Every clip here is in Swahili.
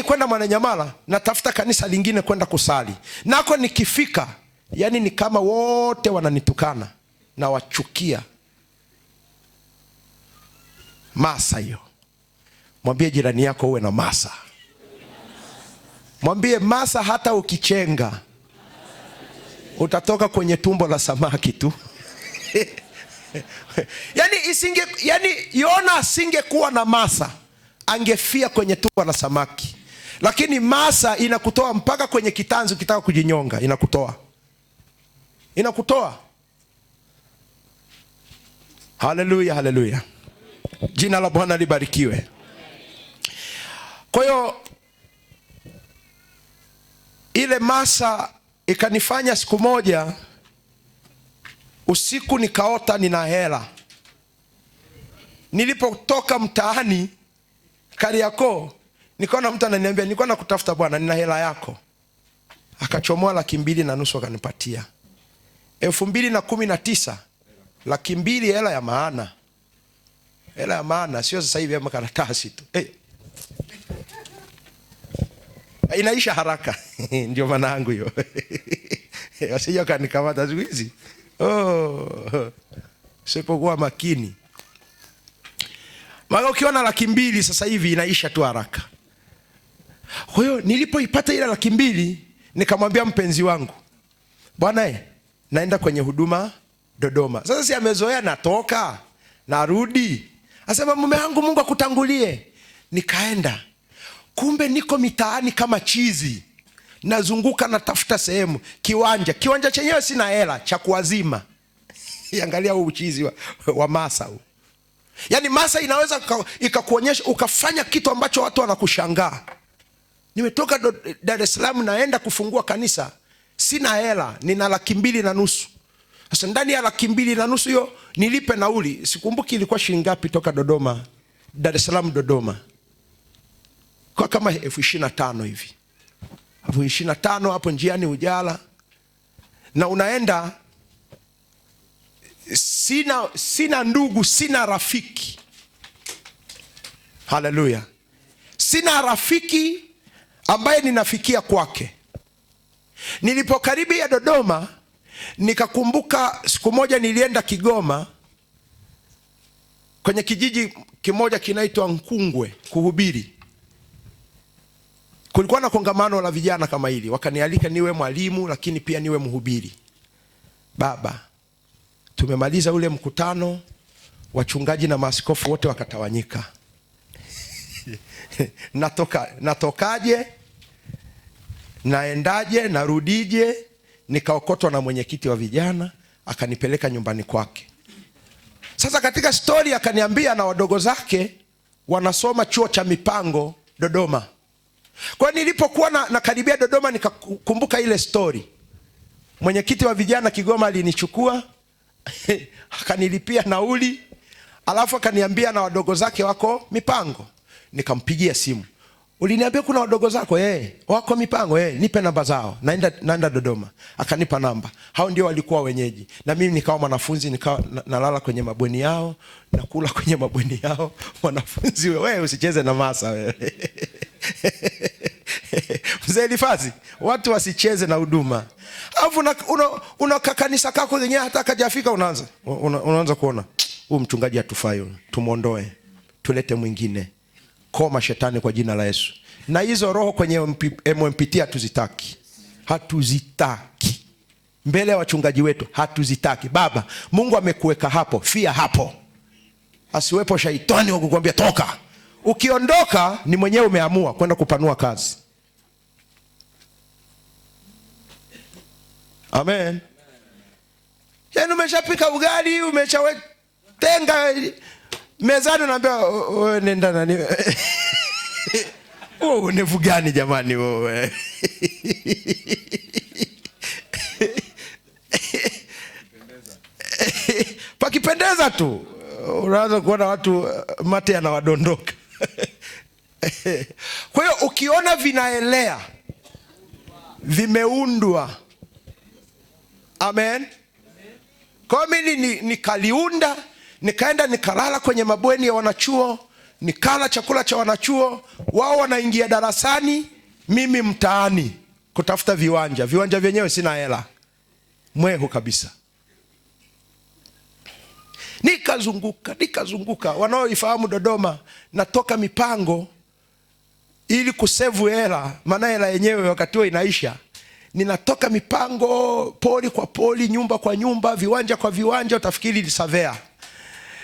kwenda Mwananyamala, natafuta kanisa lingine kwenda kusali. Nako nikifika, yani ni kama wote wananitukana na wachukia. Masa hiyo. Mwambie jirani yako uwe na masa. Mwambie masa hata ukichenga utatoka kwenye tumbo la samaki tu. Yani Yona asingekuwa na masa, angefia kwenye tumbo la samaki. Lakini masa inakutoa mpaka kwenye kitanzi, ukitaka kujinyonga inakutoa. Haleluya, haleluya. Jina la Bwana libarikiwe. Kwa hiyo ile masa ikanifanya siku moja usiku nikaota nina hela. Nilipotoka mtaani Kariakoo, nikaona mtu ananiambia, nilikuwa nakutafuta bwana, nina hela yako. Akachomoa 2,500 akanipatia. 2019 200,000, hela ya maana. Hela ya maana, sio sasa hivi ya makaratasi tu. Inaisha haraka. Ndio maana yangu hiyo. Wasije kanikamata siku hizi. Sipokuwa makini. Maana ukiona 200,000 sasa hivi inaisha tu haraka. Kwa hiyo nilipoipata ile 200,000, nikamwambia mpenzi wangu, bwana naenda kwenye huduma Dodoma. Sasa si amezoea natoka, narudi. Asema mume wangu Mungu akutangulie. Nikaenda. Kumbe niko mitaani kama chizi. Nazunguka natafuta sehemu, kiwanja chenyewe sina hela cha kuazima. Angalia huu uchizi wa masa huu. Yani masa inaweza ikakuonyesha ukafanya kitu ambacho watu wanakushangaa. Nimetoka Dar es Salaam naenda kufungua kanisa, sina hela, nina 2,500. Sasa ndani ya 2,500 hiyo nilipe nauli. Sikumbuki ilikuwa shilingi ngapi toka Dodoma, Dar es Salaam Dodoma. Kwa kama 25,000 hivi. 25,000 hapo njiani ujala. Na unaenda, sina ndugu, sina rafiki. Haleluya. Sina rafiki ambaye ninafikia kwake. Nilipokaribia Dodoma, nikakumbuka siku moja nilienda Kigoma kwenye kijiji kimoja kinaitwa Nkungwe kuhubiri. Kulikuwa na kongamano la vijana kama hili. Wakanialika niwe mwalimu lakini pia niwe mhubiri. Baba, tumemaliza ule mkutano, wachungaji na maaskofu wote wakatawanyika. Natokaje? Naendaje? Narudije? Nikaokotwa na mwenyekiti wa vijana, akanipeleka nyumbani kwake. Sasa katika story akaniambia na wadogo zake wanasoma chuo cha mipango Dodoma. Kwa nilipokuwa nakaribia Dodoma nikakumbuka ile story. Mwenyekiti wa vijana Kigoma alinichukua, akanilipia nauli, alafu akaniambia na wadogo zake wako mipango. Nikampigia simu. Uliniambia kuna wadogo zako? Wako mipango. Nipe namba zao. Naenda Dodoma. Akanipa namba. Hao ndio walikuwa wenyeji. Na mimi nikawa mwanafunzi, nikawa nalala kwenye mabweni yao, nakula kwenye mabweni yao. Wanafunzi wewe usicheze na masa wewe. Mzee Elifazi, watu wasicheze na huduma. Alafu una kanisa kako lenyewe hata kajafika unaanza kuona huyu mchungaji hatufai, tumuondoe, tulete mwingine. Koma shetani kwa jina la Yesu. Na hizo roho kwenye MMPT hatuzitaki. Mbele ya wachungaji wetu hatuzitaki. Baba, Mungu amekuweka hapo, fia hapo. Asiwepo shaitani wa kukuambia toka. Ukiondoka ni mwenyewe umeamua kwenda kupanua kazi. Amen. Yani umeshapika ugali, umeshatenga mezani, unaambia nenda nani. Unevu gani jamani wewe? Pakipendeza tu unaanza kuona watu mate yanawadondoka. Kwa hiyo ukiona vinaelea, vimeundwa. Amen. Kwa mimi nikaliunda, nikaenda nikalala kwenye mabweni ya wanachuo, nikala chakula cha wanachuo, wao wanaingia darasani, mimi mtaani kutafuta viwanja. Viwanja vyenyewe sina hela, mwehu kabisa. Nikazunguka. Wanaoifahamu Dodoma, natoka mipango ili kusevu hela, maana hela yenyewe wakati huo inaisha. Ninatoka mipango, poli kwa poli, nyumba kwa nyumba, viwanja kwa viwanja, utafikiri ni surveyor.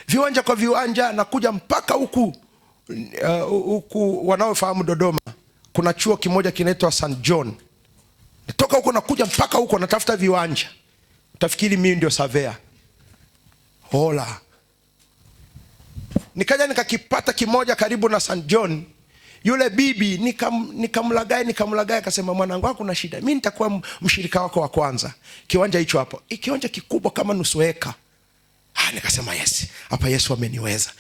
Viwanja kwa viwanja, nakuja mpaka huku wanaofahamu Dodoma, kuna chuo kimoja kinaitwa St. John. Natoka huko nakuja mpaka huko natafuta viwanja, utafikiri mimi ndio surveyor. Hola. Nikaja nikakipata kimoja karibu na St. John. Yule bibi nikamlagai akasema, mwanangu hakuna shida, mimi nitakuwa mshirika wako wa kwanza. Kiwanja hicho hapo, kiwanja kikubwa kama nusu eka. Nikasema yes, hapa Yesu ameniweza.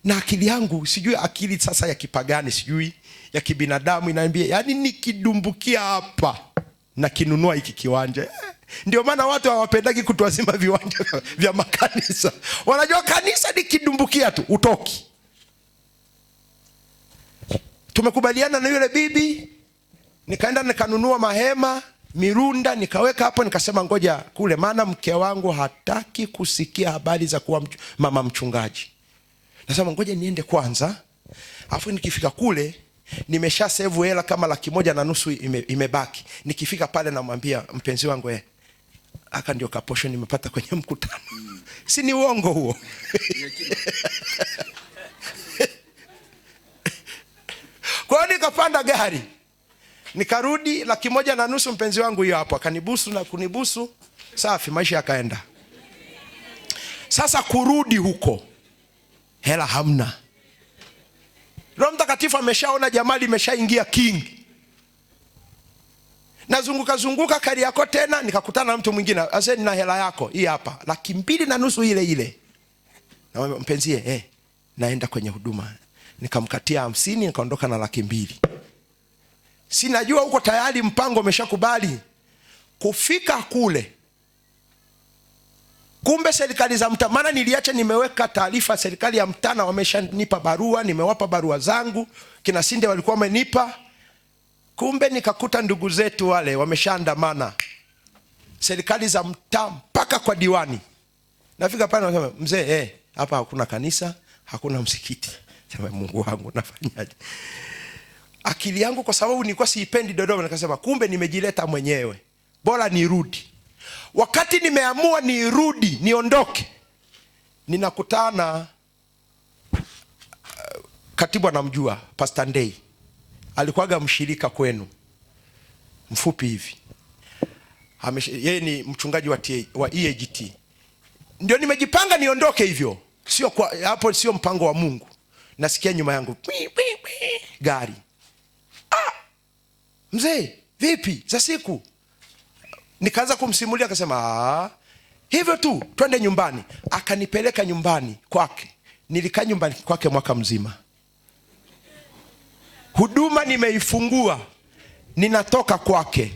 Na akili yangu, sijui akili sasa ya kipagani, sijui ya kibinadamu, inaniambia yani nikidumbukia hapa na kinunua hiki kiwanja. Ndio maana watu hawapendagi kutuazima viwanja vya makanisa. Wanajua kanisa nikidumbukia tu utoki. Tumekubaliana na yule bibi, nikaenda nikanunua mahema, mirunda, nikaweka hapo. Nikasema ngoja kule, maana mke wangu hataki kusikia habari za kuwa mama mchungaji. Nasema ngoja niende kwanza, afu nikifika kule nimesha save hela kama 1,500,000 imebaki. Nikifika pale namwambia mpenzi wangu, aka ndio kaposho nimepata kwenye mkutano. Si ni uongo huo? Kwa hiyo nikapanda gari, nikarudi 1,500,000, mpenzi wangu hiyo hapo, akanibusu na kunibusu, safi, maisha yakaenda. Sasa kurudi huko, hela hamna. Roho Mtakatifu ameshaona jamali imeshaingia king. Nazunguka Kariakoo tena, nikakutana na mtu mwingine, ase nina hela yako hii hapa, 2,500,000 ile. Na mpenzie, naenda kwenye huduma. Nikamkatia 50, nikaondoka na 200,000. Sinajua huko tayari mpango umeshakubali. Kufika kule, kumbe serikali za mtaa, maana niliacha nimeweka taarifa serikali ya mtaa, na wameshanipa barua, nimewapa barua zangu, kina Sinde walikuwa wamenipa. Kumbe nikakuta ndugu zetu wale wameshaandamana, serikali za mtaa mpaka kwa diwani. Nafika pale nasema, mzee, hapa hakuna kanisa, hakuna msikiti. Sema, Mungu wangu nafanyaje? Akili yangu, kwa sababu nilikuwa siipendi Dodoma, nikasema kumbe nimejileta mwenyewe, bora nirudi. Wakati nimeamua nirudi, niondoke, ninakutana katibu anamjua, Pastor Ndei. Alikuwaga mshirika kwenu, mfupi hivi. Yeye ni mchungaji wa EAGT. Ndio nimejipanga niondoke hivyo. Sio hapo, sio mpango wa Mungu. Nasikia nyuma yangu gari. Mzee, vipi za siku? Nikaanza kumsimulia, akasema hivyo tu, twende nyumbani. Akanipeleka nyumbani kwake. Nilikaa nyumbani kwake mwaka mzima. Huduma nimeifungua, ninatoka kwake.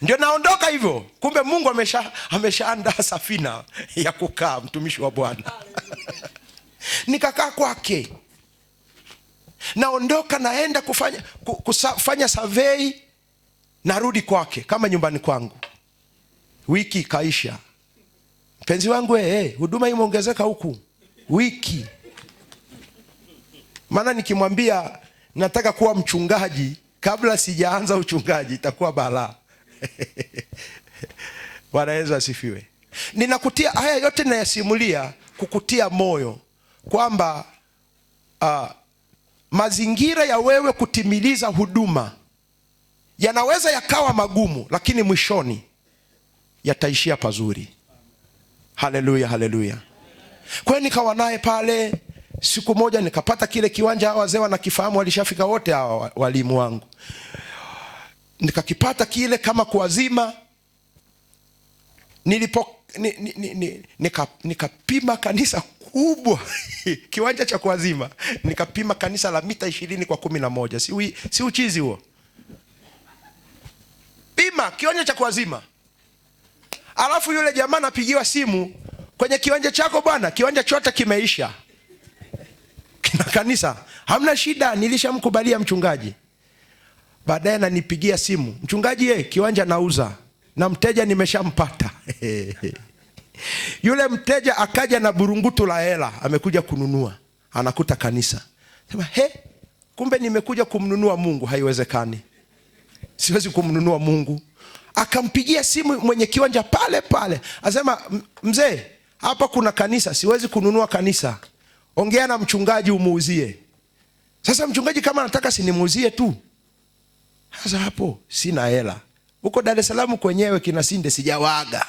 Ndio naondoka hivyo. Kumbe Mungu ameshaandaa safina ya kukaa, mtumishi wa Bwana. Nikakaa kwake. Naondoka naenda kufanya survey, narudi kwake kama nyumbani kwangu. Wiki kaisha. Mpenzi wangu, huduma imeongezeka huku. Wiki. Maana nikimwambia nataka kuwa mchungaji kabla sijaanza uchungaji itakuwa balaa. Bwana Yesu asifiwe. Ninakutia haya yote ninayasimulia kukutia moyo kwamba mazingira ya wewe kutimiliza huduma yanaweza yakawa magumu, lakini mwishoni yataishia pazuri. Haleluya, haleluya. Kwa hiyo nikawa naye pale. Siku moja nikapata kile kiwanja, wazee wanakifahamu, walishafika wote hawa walimu wangu. Nikakipata kile kama kuazima. Nikapima kanisa kubwa kiwanja cha kuazima. Nikapima kanisa la mita 20 kwa 11. Si uchizi huo? Pima kiwanja cha kuazima. Alafu yule jamaa napigiwa simu kwenye kiwanja chako bwana, kiwanja chote kimeisha, kina kanisa, hamna shida, nilishamkubalia mchungaji. Baadaye ananipigia simu, mchungaji, kiwanja nauza na mteja nimeshampata. Yule mteja akaja na burungutu la hela, amekuja kununua, anakuta kanisa. Sema, kumbe nimekuja kumnunua Mungu. Haiwezekani, siwezi kumnunua Mungu. Akampigia simu mwenye kiwanja pale pale, asema, mzee, hapa kuna kanisa, siwezi kununua kanisa, ongea na mchungaji umuuzie. Sasa mchungaji kama anataka sinimuuzie tu. Sasa hapo sina hela. Huko Dar es Salaam kwenyewe kina Sinde sijawaga,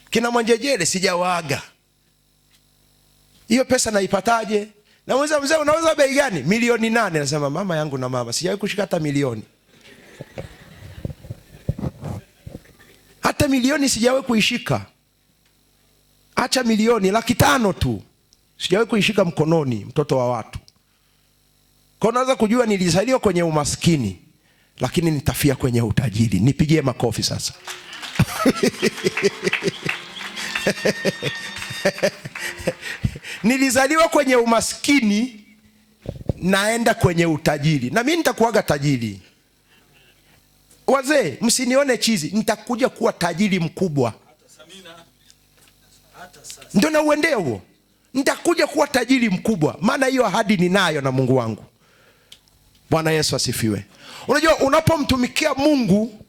kina Mwanjejele sijawaga. Hiyo pesa naipataje? Nauliza, mzee unauza bei gani? 8,000,000. Nasema, mama yangu na mama, sijawahi kushika hata milioni. Hata milioni sijawahi kuishika. Acha milioni, 500,000 tu sijawahi kuishika mkononi, mtoto wa watu. Kwa unaweza kujua nilizaliwa kwenye umaskini, lakini nitafia kwenye utajiri. Nipigie makofi sasa. Nilizaliwa kwenye umaskini, naenda kwenye utajiri, na mimi nitakuwaga tajiri. Wazee, msinione chizi, nitakuja kuwa tajiri mkubwa. Ndio na uendeo huo, nitakuja kuwa tajiri mkubwa, maana hiyo ahadi ninayo na Mungu wangu. Bwana Yesu asifiwe. Unajua, unapomtumikia Mungu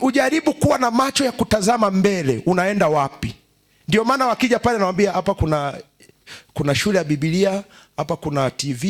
ujaribu kuwa na macho ya kutazama mbele, unaenda wapi. Ndio maana wakija pale nawaambia, hapa kuna shule ya Biblia, hapa kuna TV.